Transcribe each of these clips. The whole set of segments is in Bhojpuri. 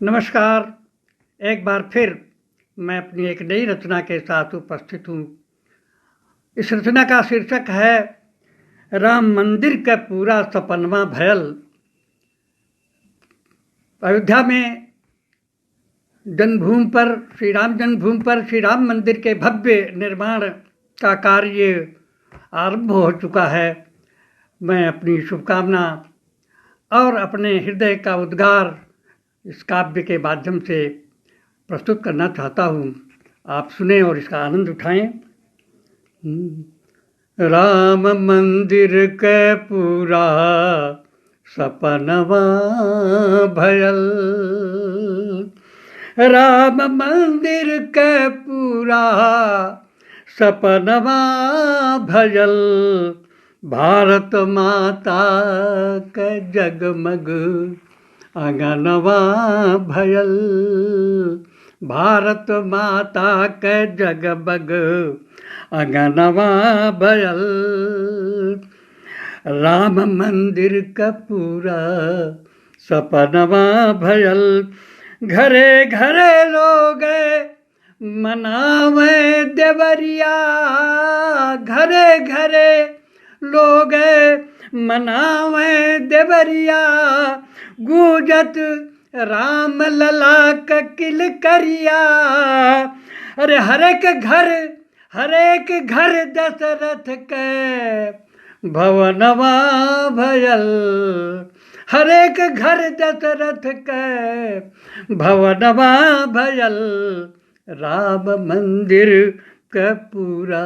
नमस्कार। एक बार फिर मैं अपनी एक नई रचना के साथ उपस्थित हूँ। इस रचना का शीर्षक है राम मंदिर का पूरा सपनवा भयल। अयोध्या में जन्मभूमि पर श्री राम मंदिर के भव्य निर्माण का कार्य आरंभ हो चुका है। मैं अपनी शुभकामना और अपने हृदय का उद्गार इस काव्य के माध्यम से प्रस्तुत करना चाहता हूँ। आप सुने और इसका आनंद उठाएं। राम मंदिर के पूरा सपनवा भयल, राम मंदिर के पूरा सपनवा भयल, भारत माता के जगमग आंगनवा भयल, भारत माता के जगमग आंगनवा भयल, राम मंदिर का पूरा सपनवा भयल, घरे घरे लोग मनावे देवरिया, घरे घरे लोग मनावे देवरिया, गूंजत राम लला का किलकरिया। अरे हर एक घर दशरथ के भवनवा भयल, हर एक घर दशरथ के भवनवा भयल, राम मंदिर का पूरा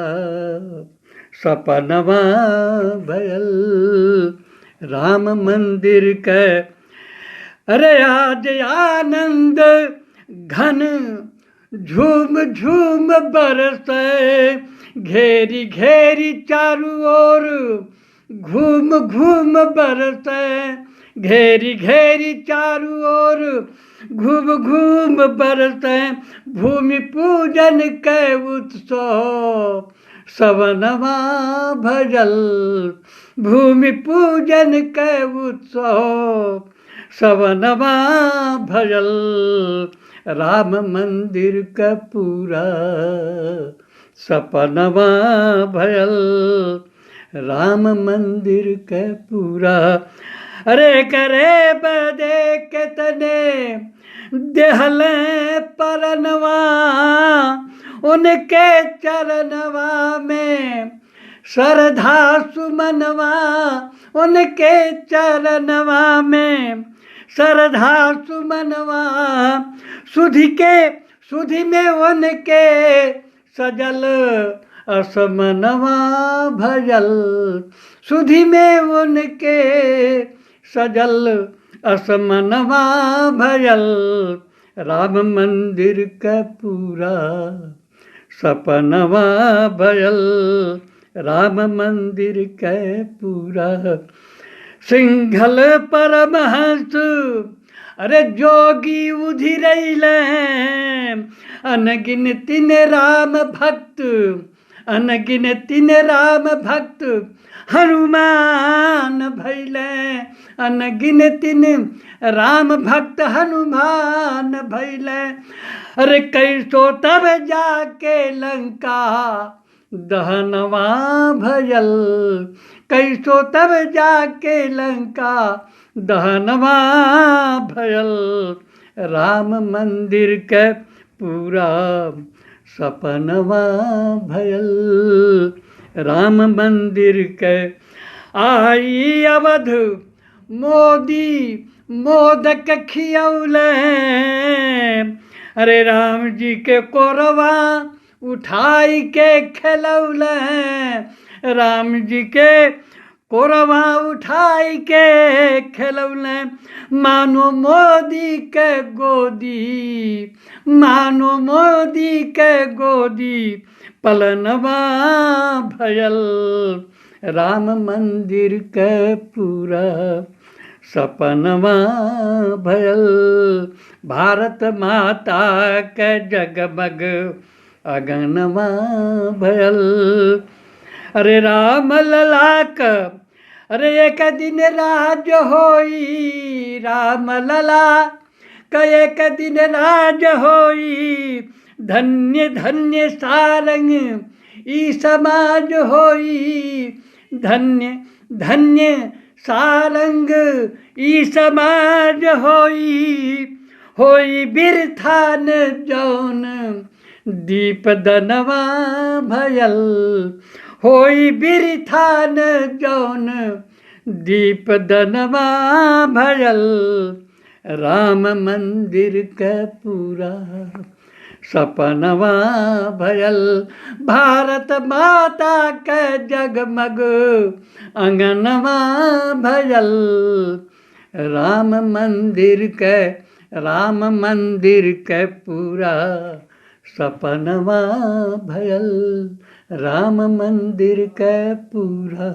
सपनवा भयल, राम मंदिर के। अरे आज आनंद घन झूम झूम बरसे, घेरी घेरी चारू ओर घूम घूम बरसे, घेरी घेरी चारू ओर घूम घूम बरसे, भूमि पूजन के उत्सव सवनवा भजल, भूमि पूजन के उत्सव सवनवा भजल, राम मंदिर का पूरा सपनवा भयल, राम मंदिर का पूरा। अरे करे बदे कितने देहले परनवा, उनके चरणवा में श्रद्धा सुमनवा, उनके चरणवा में श्रद्धा सुमनवा, सुधि में उनके सजल असमनवा भजल, सुधि में उनके सजल असमनवा भजल, राम मंदिर का पूरा सपनवा भयल, राम मंदिर का पूरा। सिंघल परमहंस अरे जोगी उधिरैले, अनगिनति राम भक्त, अनगिनति राम भक्त हनुमान भैले, अनगिनति राम भक्त हनुमान भैले। अरे कैसो तब जाके लंका दहनवा भयल, कैसो तब जाके लंका दहनवा भयल, राम मंदिर के पूरा सपनवा भयल, राम मंदिर के। आई अवध मोदी मोदक खियौले, अरे राम जी के कोरवा उठाई के खिलौले, राम जी के कोरवा उठाई के खिलौले, मानो मोदी के गोदी, मानो मोदी के गोदी पलनवा भयल, राम मंदिर के पूरा सपनवा भयल, भारत माता के जगमग अगनवा भयल। अरे राम लला का अरे एक दिन राज होई, राम लला का एक दिन राज होई, धन्य धन्य सारंग ई समाज होई, धन्य धन्य सारंग ई समाज होई, होई बिरथान जौन दीप दनवा भयल, होई बिरथान जौन दीप दनवा भयल, राम मंदिर का पूरा सपनवा भयल, भारत माता का जगमग अंगनवा भयल, राम मंदिर के पूरा सपनवा भयल, राम मंदिर के पूरा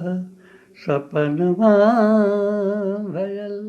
सपनवा भयल।